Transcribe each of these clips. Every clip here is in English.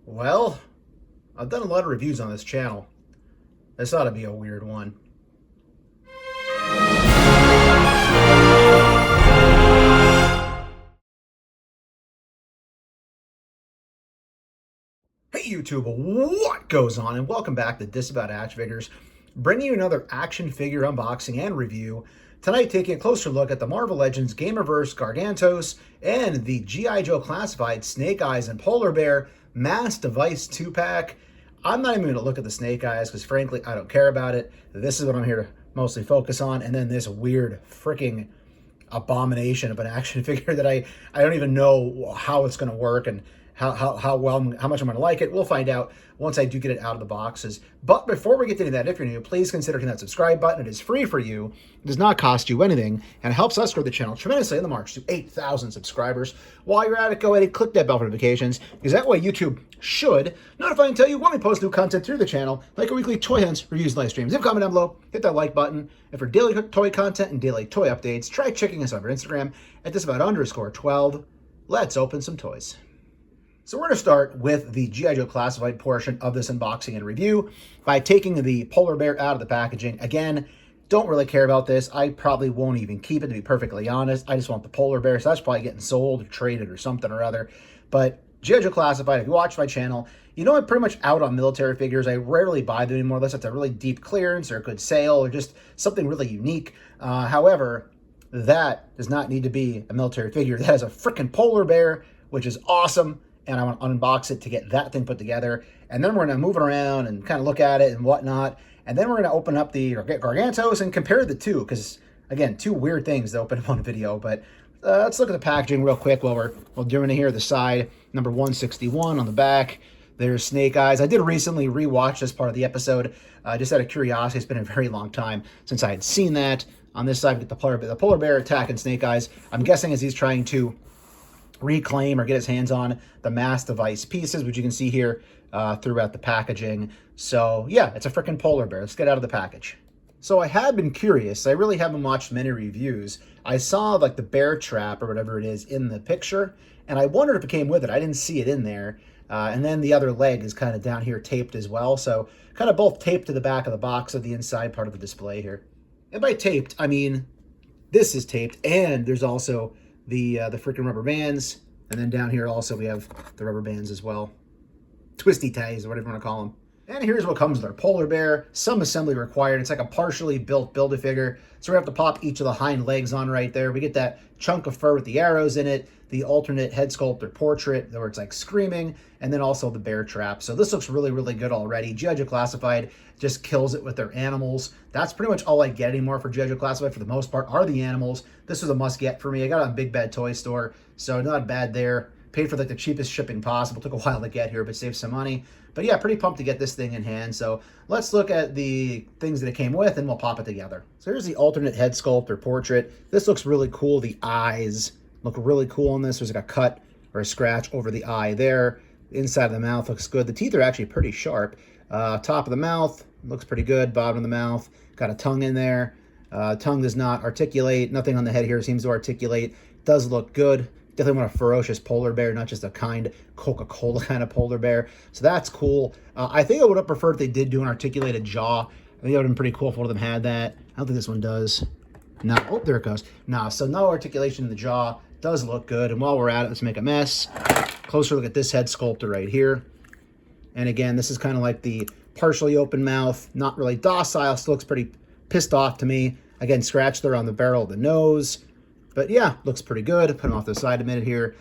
Well, I've done a lot of reviews on this channel. This ought to be a weird one. Hey YouTube, what goes on? And welcome back to Disavowed Action Figures, bringing you another action figure unboxing and review. Tonight, taking a closer look at the Marvel Legends Gamerverse Gargantos and the G.I. Joe Classified Snake Eyes and Polar Bear Mass Device 2-pack. I'm not even going to look at the Snake Eyes because, frankly, I don't care about it. This is what I'm here to mostly focus on. And then this weird freaking abomination of an action figure that I don't even know how it's going to work and how much I'm going to like it. We'll find out once I do get it out of the boxes. But before we get into that, if you're new, please consider hitting that subscribe button. It is free for you. It does not cost you anything, and it helps us grow the channel tremendously in the march to 8,000 subscribers. While you're at it, go ahead and click that bell for notifications, because that way YouTube should notify and tell you when we post new content through the channel, like our weekly toy hunts, reviews, and live streams. Leave a comment down below, hit that like button. And for daily toy content and daily toy updates, try checking us out on our Instagram at disavowed_12. Let's open some toys. So we're going to start with the G.I. Joe Classified portion of this unboxing and review by taking the polar bear out of the packaging. Again, don't really care about this. I probably won't even keep it, to be perfectly honest. I just want the polar bear, so that's probably getting sold or traded or something or other. But G.I. Joe Classified, if you watch my channel, you know I'm pretty much out on military figures. I rarely buy them anymore unless it's a really deep clearance or a good sale or just something really unique. However, that does not need to be a military figure. That is a freaking polar bear, which is awesome. And I want to unbox it to get that thing put together. And then we're going to move it around and kind of look at it and whatnot. And then we're going to open up the Gargantos and compare the two. Because, again, two weird things to open in one video. But let's look at the packaging real quick while we're doing it here. The side, number 161 on the back. There's Snake Eyes. I did recently rewatch this part of the episode. Just out of curiosity. It's been a very long time since I had seen that. On this side, we get the polar bear attacking Snake Eyes. I'm guessing as he's trying to reclaim or get his hands on the mass device pieces, which you can see here throughout the packaging. So yeah, it's a freaking polar bear. Let's get out of the package. So I had been curious. I really haven't watched many reviews. I saw like the bear trap or whatever it is in the picture, and I wondered if it came with it. I didn't see it in there. And then the other leg is kind of down here taped as well. So kind of both taped to the back of the box of the inside part of the display here. And by taped, I mean this is taped, and there's also the freaking rubber bands, and then down here also we have the rubber bands as well. Twisty ties, or whatever you want to call them. And here's what comes with our polar bear. Some assembly required. It's like a partially built Build-A-Figure. So we have to pop each of the hind legs on right there. We get that chunk of fur with the arrows in it, the alternate head sculpt or portrait where it's like screaming, and then also the bear trap. So this looks really, really good already. G.I. Joe Classified just kills it with their animals. That's pretty much all I get anymore for G.I. Joe Classified for the most part are the animals. This was a must get for me. I got it on Big Bad Toy Store, so not bad there. Paid for like the cheapest shipping possible. Took a while to get here, but saved some money. But yeah, pretty pumped to get this thing in hand. So let's look at the things that it came with and we'll pop it together. So here's the alternate head sculpt or portrait. This looks really cool. The eyes look really cool on this. There's like a cut or a scratch over the eye there. The inside of the mouth looks good. The teeth are actually pretty sharp. Top of the mouth looks pretty good. Bottom of the mouth, got a tongue in there. Tongue does not articulate. Nothing on the head here seems to articulate. Does look good. Definitely want a ferocious polar bear, not just a kind Coca-Cola kind of polar bear. So that's cool. I think I would have preferred if they did do an articulated jaw. I think it would have been pretty cool if one of them had that. I don't think this one does. No, oh, there it goes. No, so no articulation in the jaw. Does look good. And while we're at it, let's make a mess. Closer look at this head sculptor right here. And again, this is kind of like the partially open mouth. Not really docile. Still looks pretty pissed off to me. Again, scratched there on the barrel of the nose. But yeah, looks pretty good. Put them off the side a minute here.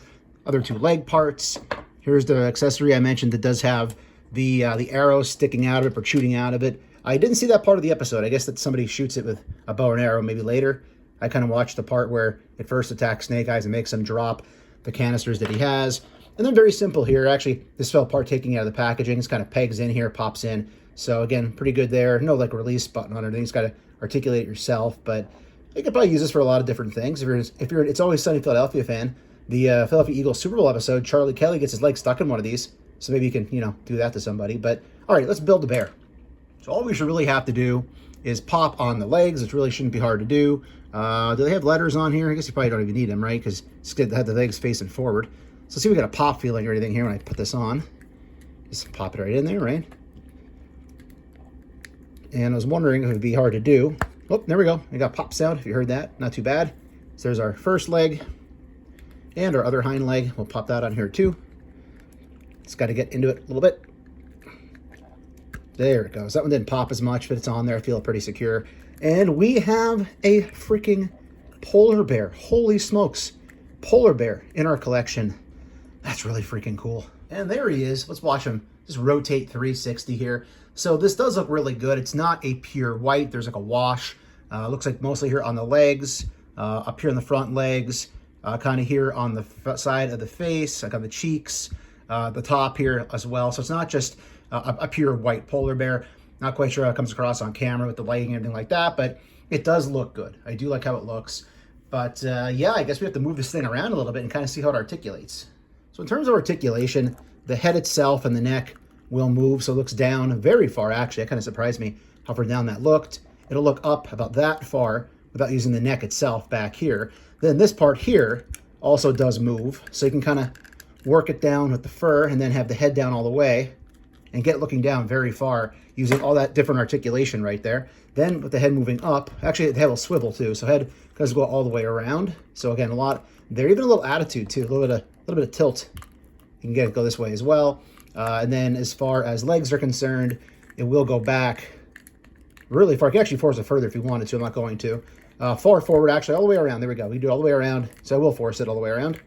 Other two leg parts. Here's the accessory I mentioned that does have the arrows sticking out of it, protruding out of it. I didn't see that part of the episode. I guess that somebody shoots it with a bow and arrow maybe later. I kind of watched the part where it first attacks Snake Eyes and makes him drop the canisters that he has. And then very simple here. Actually, this fell apart taking out of the packaging. It's kind of pegs in here, pops in. So again, pretty good there. No like release button on it. It's got to articulate it yourself, but you could probably use this for a lot of different things. If you're It's Always Sunny Philadelphia fan, the Philadelphia Eagles Super Bowl episode, Charlie Kelly gets his leg stuck in one of these. So maybe you can, do that to somebody. But all right, let's build the bear. So all we should really have to do is pop on the legs, which really shouldn't be hard to do. Do they have letters on here? I guess you probably don't even need them, right? Because it's good to have the legs facing forward. So see if we got a pop feeling or anything here when I put this on. Just pop it right in there, right? And I was wondering if it would be hard to do. Oh, there we go. We got pop sound, if you heard that. Not too bad. So there's our first leg and our other hind leg. We'll pop that on here too. Just got to get into it a little bit. There it goes. That one didn't pop as much, but it's on there. I feel pretty secure. And we have a freaking polar bear. Holy smokes. Polar bear in our collection. That's really freaking cool. And there he is. Let's watch him just rotate 360 here. So this does look really good. It's not a pure white. There's like a wash. Looks like mostly here on the legs, up here on the front legs, kind of here on the side of the face, like on the cheeks, the top here as well. So it's not just a pure white polar bear. Not quite sure how it comes across on camera with the lighting and everything like that, but it does look good. I do like how it looks. But yeah, I guess we have to move this thing around a little bit and kind of see how it articulates. So in terms of articulation, the head itself and the neck will move, so it looks down very far. Actually, that kind of surprised me how far down that looked. It'll look up about that far without using the neck itself back here. Then this part here also does move, so you can kind of work it down with the fur and then have the head down all the way and get it looking down very far using all that different articulation right there. Then with the head moving up, actually the head will swivel too, so head does go all the way around. So again, a lot there, even a little attitude too, a little bit of tilt. You can get it go this way as well. And then as far as legs are concerned, it will go back really far. You can actually force it further if you wanted to. I'm not going to. Far forward, actually, all the way around. There we go. We do it all the way around. So I will force it all the way around.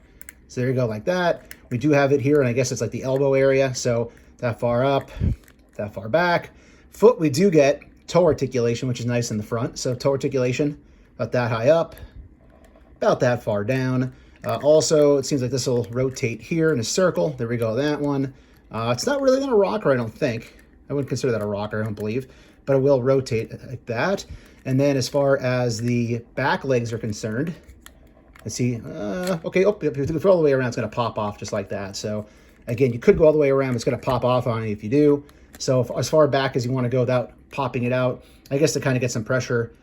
So there you go, like that. We do have it here, and I guess it's like the elbow area. So that far up, that far back. Foot, we do get toe articulation, which is nice in the front. So toe articulation, about that high up, about that far down. Also, it seems like this will rotate here in a circle. There we go, that one. It's not really going to rocker, I don't think. I wouldn't consider that a rocker, I don't believe. But it will rotate like that. And then as far as the back legs are concerned, let's see. Okay, if you go all the way around, it's going to pop off just like that. So again, you could go all the way around. It's going to pop off on you if you do. So as far back as you want to go without popping it out, I guess to kind of get some pressure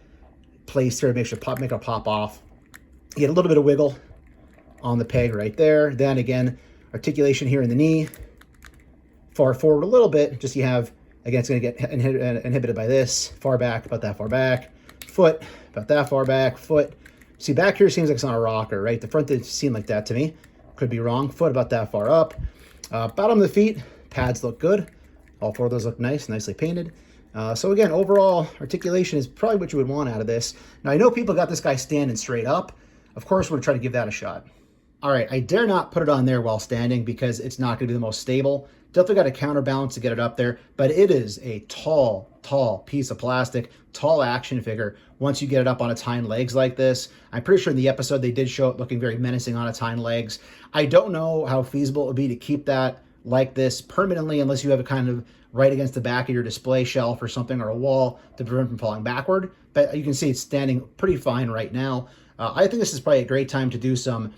placed here to make it pop off. You get a little bit of wiggle on the peg right there. Then again, articulation here in the knee. Far forward a little bit, just you have, again, it's going to get inhibited by this. Far back, about that far back. Foot, about that far back. Foot. See, back here seems like it's not a rocker, right? The front didn't seem like that to me. Could be wrong. Foot about that far up. Bottom of the feet, pads look good. All four of those look nice, nicely painted. So again, overall, articulation is probably what you would want out of this. Now, I know people got this guy standing straight up. Of course, we're going to try to give that a shot. All right, I dare not put it on there while standing because it's not going to be the most stable. Definitely got a counterbalance to get it up there, but it is a tall piece of plastic, tall action figure. Once you get it up on its hind legs like this, I'm pretty sure in the episode they did show it looking very menacing on its hind legs. I don't know how feasible it would be to keep that like this permanently unless you have it kind of right against the back of your display shelf or something, or a wall to prevent from falling backward. But you can see it's standing pretty fine right now. I think this is probably a great time to do some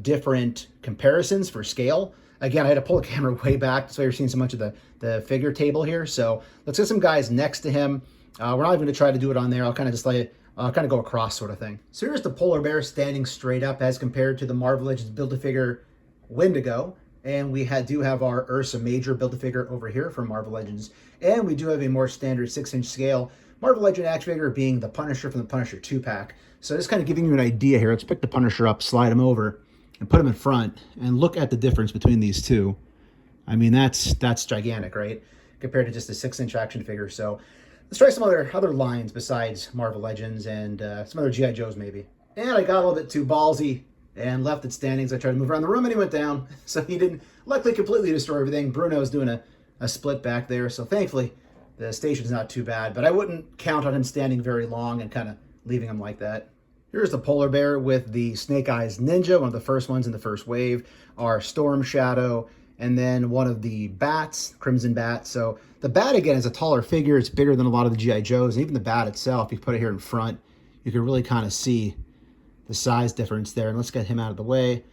different comparisons for scale. Again, I had to pull the camera way back so you're seeing so much of the figure table here. So let's get some guys next to him. We're not even going to try to do it on there. I'll kind of just let it kind of go across sort of thing. So here's the polar bear standing straight up as compared to the Marvel Legends Build-A-Figure Wendigo. And we do have our Ursa Major Build-A-Figure over here from Marvel Legends. And we do have a more standard 6-inch scale Marvel Legend action figure being the Punisher from the Punisher 2-pack. So just kind of giving you an idea here. Let's pick the Punisher up, slide him over, and put him in front, and look at the difference between these two. I mean, that's gigantic, right? Compared to just a 6-inch action figure. So let's try some other lines besides Marvel Legends and some other G.I. Joes maybe. And I got a little bit too ballsy and left it standing, so I tried to move around the room and he went down. So he didn't luckily completely destroy everything. Bruno's doing a split back there, so thankfully the station's not too bad, but I wouldn't count on him standing very long and kind of leaving him like that. Here's the polar bear with the Snake Eyes Ninja, one of the first ones in the first wave, our Storm Shadow, and then one of the bats, Crimson Bat. So the bat, again, is a taller figure. It's bigger than a lot of the G.I. Joes. And even the bat itself, if you put it here in front, you can really kind of see the size difference there. And let's get him out of the way.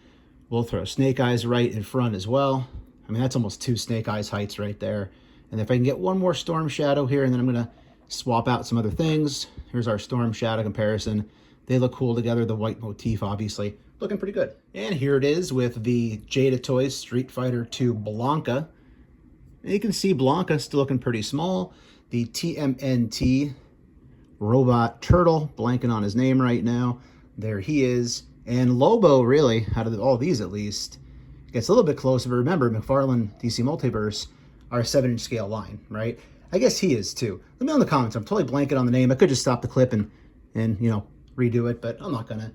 We'll throw Snake Eyes right in front as well. I mean, that's almost 2 Snake Eyes heights right there. And if I can get one more Storm Shadow here, and then I'm going to swap out some other things. Here's our Storm Shadow comparison. They look cool together. The white motif, obviously, looking pretty good. And here it is with the Jada Toys Street Fighter II Blanca. And you can see Blanca still looking pretty small. The TMNT robot turtle, blanking on his name right now. There he is. And Lobo, really, out of all these at least, gets a little bit closer. But remember, McFarlane DC Multiverse are a 7-inch scale line, right? I guess he is too. Let me know in the comments. I'm totally blanking on the name. I could just stop the clip and you know, redo it, but I'm not gonna.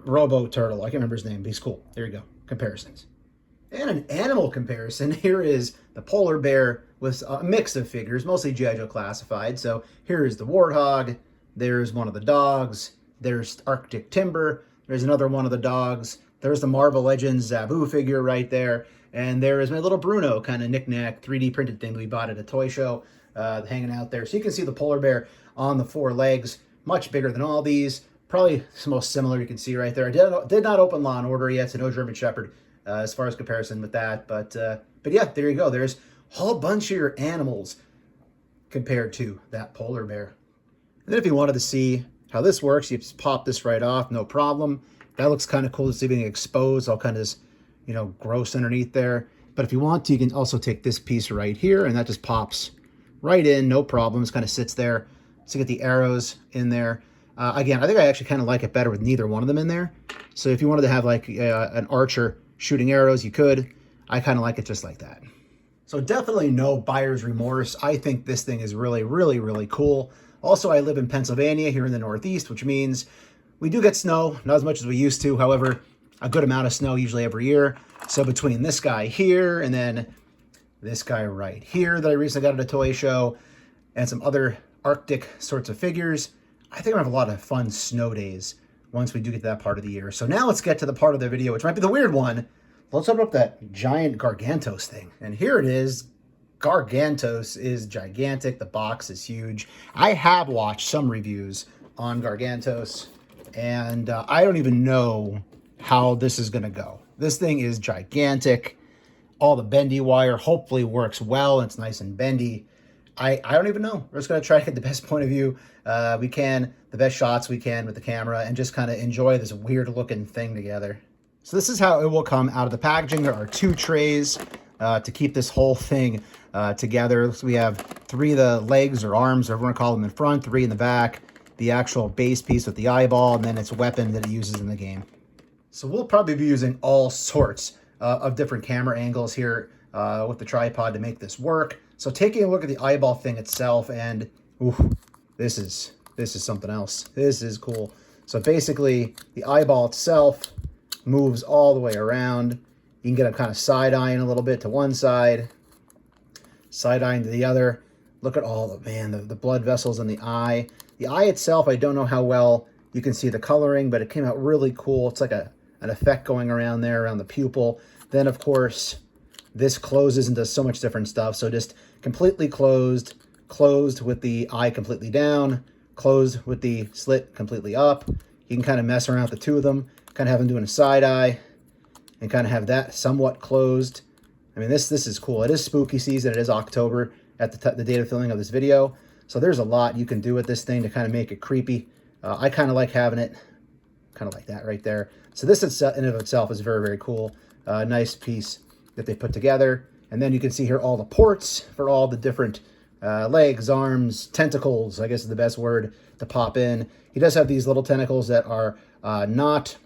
Robo Turtle, I can't remember his name, but he's cool. There you go. Comparisons. And an animal comparison. Here is the polar bear with a mix of figures, mostly G.I. Joe classified. So here is the warthog. There's one of the dogs. There's Arctic Timber. There's another one of the dogs. There's the Marvel Legends Zabu figure right there. And there is my little Bruno kind of knick-knack 3D printed thing that we bought at a toy show hanging out there. So you can see the polar bear on the 4 legs, much bigger than all these. Probably the most similar you can see right there. I did not open Law and Order yet, so no German Shepherd as far as comparison with that. But yeah, there you go. There's a whole bunch of your animals compared to that polar bear. And then if you wanted to see how this works, you just pop this right off, no problem. That looks kind of cool to see being exposed, all kind of, you know, gross underneath there. But if you want to, you can also take this piece right here, and that just pops right in, no problems, kind of sits there. So you get the arrows in there. Again, I think I actually kind of like it better with neither one of them in there. So if you wanted to have like an archer shooting arrows, you could. I kind of like it just like that. So definitely no buyer's remorse. I think this thing is really, really, really cool. Also, I live in Pennsylvania here in the Northeast, which means we do get snow, not as much as we used to. However, a good amount of snow usually every year. So between this guy here and then this guy right here that I recently got at a toy show and some other Arctic sorts of figures, I think we're gonna have a lot of fun snow days once we do get to that part of the year. So now let's get to the part of the video, which might be the weird one. Let's open up that giant Gargantos thing. And here it is. Gargantos is gigantic. The box is huge. I have watched some reviews on Gargantos, and I don't even know how this is gonna go. This thing is gigantic. All the bendy wire hopefully works well. It's nice and bendy. I don't even know. We're just going to try to get the best point of view we can, the best shots we can with the camera, and just kind of enjoy this weird looking thing together. So this is how it will come out of the packaging. There are 2 trays to keep this whole thing together. So we have 3 of the legs or arms, or whatever you want to call them, in front, 3 in the back, the actual base piece with the eyeball, and then its weapon that it uses in the game. So we'll probably be using all sorts of different camera angles here with the tripod to make this work. So taking a look at the eyeball thing itself, and ooh, this is something else. This is cool. So basically, the eyeball itself moves all the way around. You can get a kind of side-eyeing a little bit to one side, side-eyeing to the other. Look at all the, man, the blood vessels in the eye. The eye itself, I don't know how well you can see the coloring, but it came out really cool. It's like an effect going around there, around the pupil. Then, of course, this closes and does so much different stuff. So just completely closed, closed with the eye completely down, closed with the slit completely up. You can kind of mess around with the 2 of them, kind of have them doing a side eye, and kind of have that somewhat closed. I mean, this is cool. It is spooky season. It is October at the date of filming of this video. So there's a lot you can do with this thing to kind of make it creepy. I kind of like having it kind of like that right there. So this in and of itself is very, very cool. Nice piece that they put together. And then you can see here all the ports for all the different legs, arms, tentacles, I guess is the best word to pop in. He does have these little tentacles that are not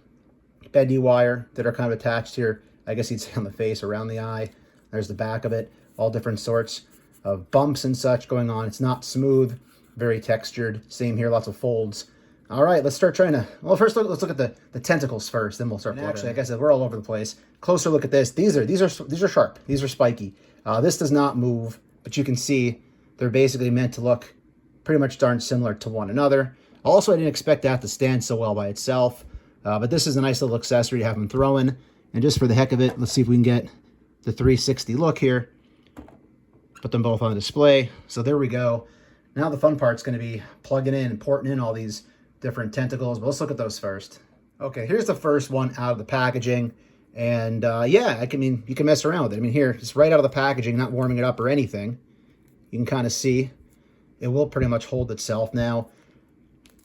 bendy wire that are kind of attached here. I guess you'd say on the face, around the eye. There's the back of it. All different sorts of bumps and such going on. It's not smooth, very textured. Same here, lots of folds. All right, let's start trying to, well, first let's look at the tentacles first, then we'll start. Actually, like I said, we're all over the place. Closer look at this. These are sharp. These are spiky. This does not move, but you can see they're basically meant to look pretty much darn similar to one another. Also, I didn't expect that to stand so well by itself, but this is a nice little accessory to have them throw in. And just for the heck of it, let's see if we can get the 360 look here. Put them both on display. So there we go. Now the fun part's going to be plugging in and porting in all these different tentacles, but let's look at those first. Okay, here's the first one out of the packaging, and yeah, I mean, you can mess around with it. I mean, here, just right out of the packaging, not warming it up or anything. You can kind of see it will pretty much hold itself. Now,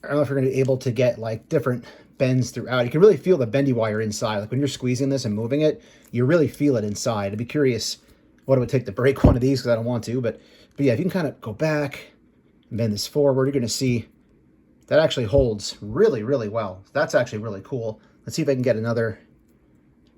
I don't know if you're going to be able to get like different bends throughout. You can really feel the bendy wire inside. Like when you're squeezing this and moving it, you really feel it inside. I'd be curious what it would take to break one of these because I don't want to. But yeah, if you can kind of go back and bend this forward, you're going to see that actually holds really, really well. That's actually really cool. Let's see if I can get another.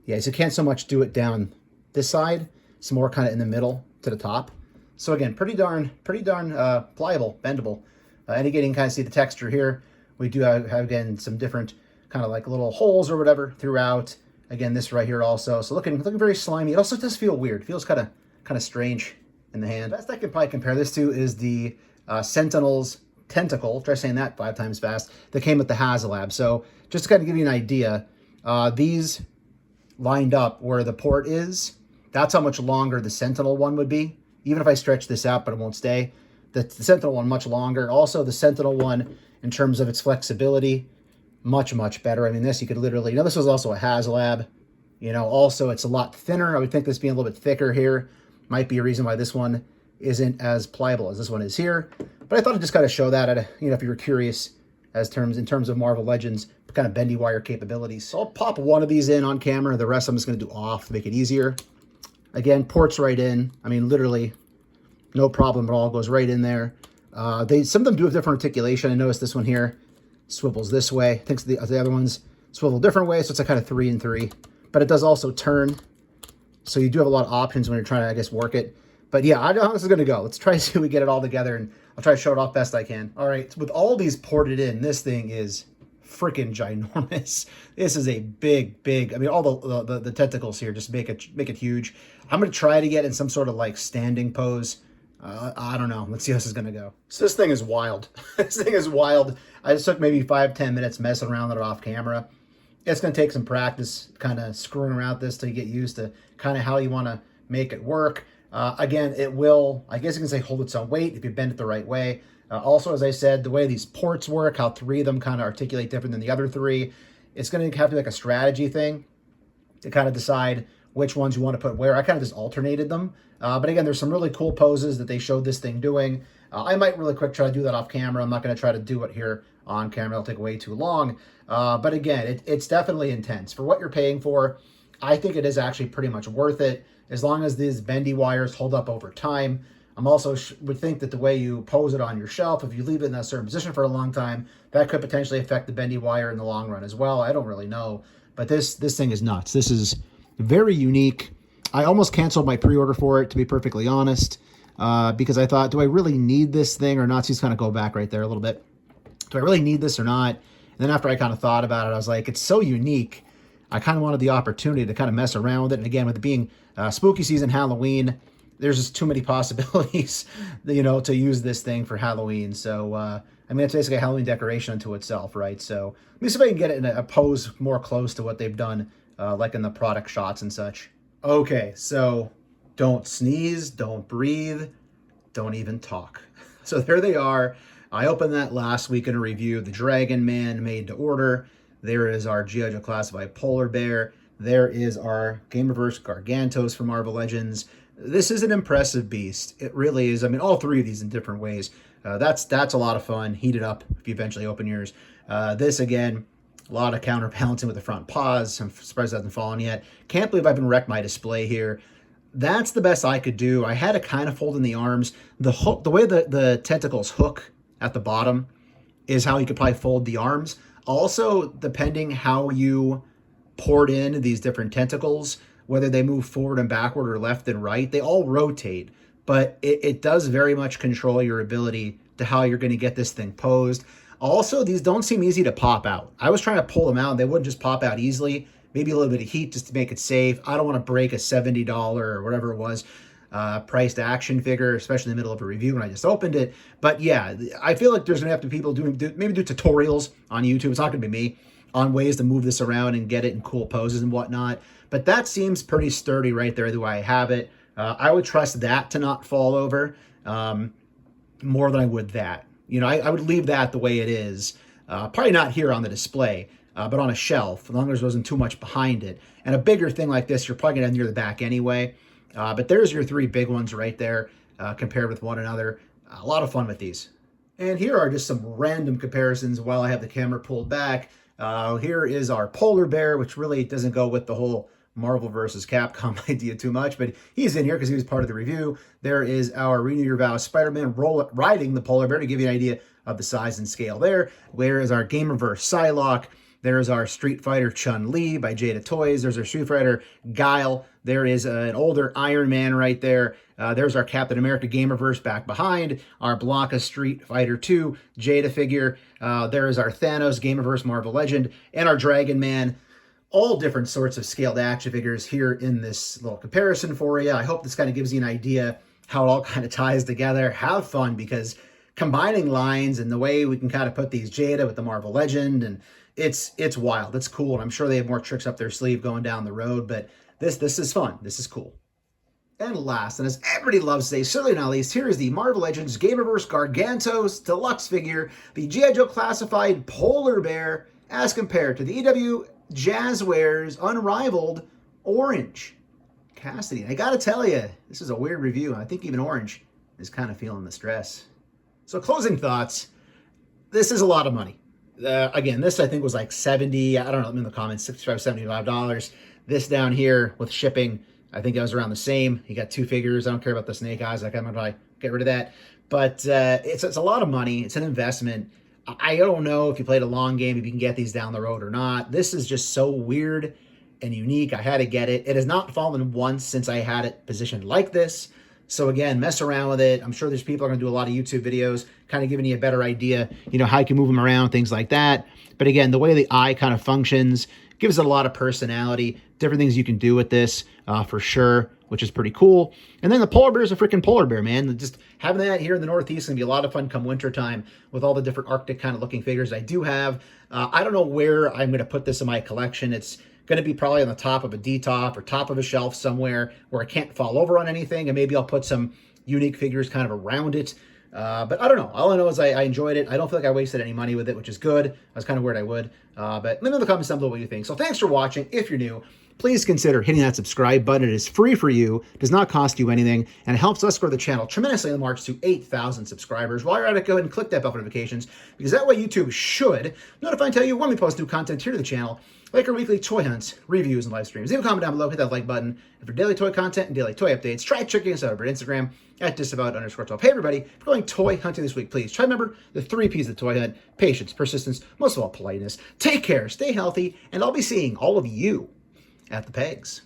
Yeah, so you can't so much do it down this side. It's more kind of in the middle to the top. So again, pretty darn pliable, bendable. And again, you can kind of see the texture here. We do have again some different kind of like little holes or whatever throughout. Again, this right here also. So looking very slimy. It also does feel weird. It feels kind of strange in the hand. Best I can probably compare this to is the Sentinel's Tentacle. Try saying that 5 times fast. That came with the HasLab. So just to kind of give you an idea, these lined up where the port is, that's how much longer the Sentinel one would be. Even if I stretch this out, but it won't stay. The Sentinel one much longer. Also, the Sentinel one, in terms of its flexibility, much, much better. I mean, this you could literally, this was also a HasLab. Also it's a lot thinner. I would think this being a little bit thicker here might be a reason why this one isn't as pliable as this one is here. But I thought I'd just kind of show that, if you were curious in terms of Marvel Legends kind of bendy wire capabilities. So I'll pop one of these in on camera. The rest I'm just going to do off to make it easier. Again, ports right in. I mean, literally no problem at all. Goes right in there. Some of them do have different articulation. I noticed this one here swivels this way. I think the other ones swivel different ways, so it's a kind of 3 and 3. But it does also turn, so you do have a lot of options when you're trying to, I guess, work it. But yeah, I know how this is going to go. Let's try to see if we get it all together, and I'll try to show it off best I can. All right, so with all these ported in, this thing is freaking ginormous. This is a big, I mean, all the tentacles here just make it huge. I'm going to try to get in some sort of like standing pose. I don't know. Let's see how this is going to go. So this thing is wild. This thing is wild. I just took maybe 5-10 minutes messing around with it off camera. It's going to take some practice kind of screwing around this till you get used to kind of how you want to make it work. Again, it will, I guess you can say, hold its own weight if you bend it the right way. Also, as I said, the way these ports work, how 3 of them kind of articulate different than the other 3, it's going to have to be like a strategy thing to kind of decide which ones you want to put where. I kind of just alternated them. But again, there's some really cool poses that they showed this thing doing. I might really quick try to do that off camera. I'm not going to try to do it here on camera. It'll take way too long. But again, it's definitely intense. For what you're paying for, I think it is actually pretty much worth it, as long as these bendy wires hold up over time. I'm also would think that the way you pose it on your shelf, if you leave it in a certain position for a long time, that could potentially affect the bendy wire in the long run as well. I don't really know. But this thing is nuts. This is very unique. I almost canceled my pre-order for it, to be perfectly honest, because I thought, do I really need this thing or not? So just kind of go back right there a little bit. Do I really need this or not? And then after I kind of thought about it, I was like, it's so unique. I kind of wanted the opportunity to kind of mess around with it. And again, with it being spooky season, Halloween, there's just too many possibilities, to use this thing for Halloween. So, I mean, it's basically a Halloween decoration unto itself, right? So let me see if I can get it in a pose more close to what they've done, like in the product shots and such. Okay, so don't sneeze, don't breathe, don't even talk. So there they are. I opened that last week in a review, the Dragon Man made to order. There is our G.I. Joe Classified Polar Bear. There is our Gamerverse Gargantos from Marvel Legends. This is an impressive beast. It really is. I mean, all 3 of these in different ways. That's a lot of fun. Heat it up if you eventually open yours. This, again, a lot of counterbalancing with the front paws. I'm surprised it hasn't fallen yet. Can't believe I've been wrecked my display here. That's the best I could do. I had to kind of fold in the arms. The hook, the way the tentacles hook at the bottom is how you could probably fold the arms. Also, depending how you poured in these different tentacles, whether they move forward and backward or left and right, they all rotate. But it does very much control your ability to how you're going to get this thing posed. Also, these don't seem easy to pop out. I was trying to pull them out, and they wouldn't just pop out easily. Maybe a little bit of heat just to make it safe. I don't want to break a $70 or whatever it was priced action figure, especially in the middle of a review when I just opened it. But yeah, I feel like there's going to have to be people maybe do tutorials on YouTube. It's not going to be me, on ways to move this around and get it in cool poses and whatnot. But that seems pretty sturdy right there the way I have it. I would trust that to not fall over more than I would that. I would leave that the way it is. Probably not here on the display, but on a shelf, as long as there wasn't too much behind it. And a bigger thing like this, you're probably going to end near the back anyway. But there's your 3 big ones right there, compared with one another. A lot of fun with these. And here are just some random comparisons while I have the camera pulled back. Here is our polar bear, which really doesn't go with the whole Marvel versus Capcom idea too much, but he's in here because he was part of the review. There is our Renew Your Vows Spider-Man riding the polar bear to give you an idea of the size and scale there. Where is our Gamerverse Psylocke? There's our Street Fighter Chun-Li by Jada Toys. There's our Street Fighter Guile. There is an older Iron Man right there. There's our Captain America Gamerverse back behind. Our Blanca Street Fighter 2 Jada figure. There is our Thanos Gamerverse Marvel Legend. And our Dragon Man. All different sorts of scaled action figures here in this little comparison for you. I hope this kind of gives you an idea how it all kind of ties together. Have fun, because combining lines and the way we can kind of put these Jada with the Marvel Legend, and it's wild. It's cool, and I'm sure they have more tricks up their sleeve going down the road, but this is fun. This is cool. And last, and as everybody loves to say, certainly not least, here is the Marvel Legends Gamerverse Gargantos Deluxe figure, the G.I. Joe Classified Polar Bear, as compared to the EW Jazzwares Unrivaled Orange Cassidy. And I gotta tell you, this is a weird review. I think even Orange is kind of feeling the stress. So closing thoughts, this is a lot of money. Again, this I think was like 70, I don't know, in the comments, $65, $75. This down here with shipping, I think that was around the same. You got two figures. I don't care about the snake eyes. Like, I'm gonna probably get rid of that. But it's a lot of money. It's an investment. I don't know if you played a long game, if you can get these down the road or not. This is just so weird and unique. I had to get it. It has not fallen once since I had it positioned like this. So again, mess around with it. I'm sure there's people are going to do a lot of YouTube videos kind of giving you a better idea, you know, how you can move them around, things like that. But again, the way the eye kind of functions gives it a lot of personality, different things you can do with this for sure, which is pretty cool. And then the polar bear is a freaking polar bear, man. Just having that here in the Northeast is going to be a lot of fun come wintertime with all the different Arctic kind of looking figures I do have. I don't know where I'm going to put this in my collection. It's going to be probably on the top of a D-top or top of a shelf somewhere where it can't fall over on anything. And maybe I'll put some unique figures kind of around it. But I don't know. All I know is I enjoyed it. I don't feel like I wasted any money with it, which is good. I was kind of worried I would. But let me know in the comments down below what you think. So thanks for watching. If you're new, please consider hitting that subscribe button. It is free for you, does not cost you anything, and it helps us grow the channel tremendously on the march to 8,000 subscribers. While you're at it, go ahead and click that bell for notifications, because that way YouTube should notify and tell you when we post new content here to the channel, like our weekly toy hunts, reviews, and live streams. Leave a comment down below, hit that like button. And for daily toy content and daily toy updates, try checking us out over at Instagram at Disavowed_12. Hey everybody, if you're going toy hunting this week, please try to remember the 3 P's of the toy hunt: patience, persistence, most of all politeness. Take care, stay healthy, and I'll be seeing all of you at the pegs.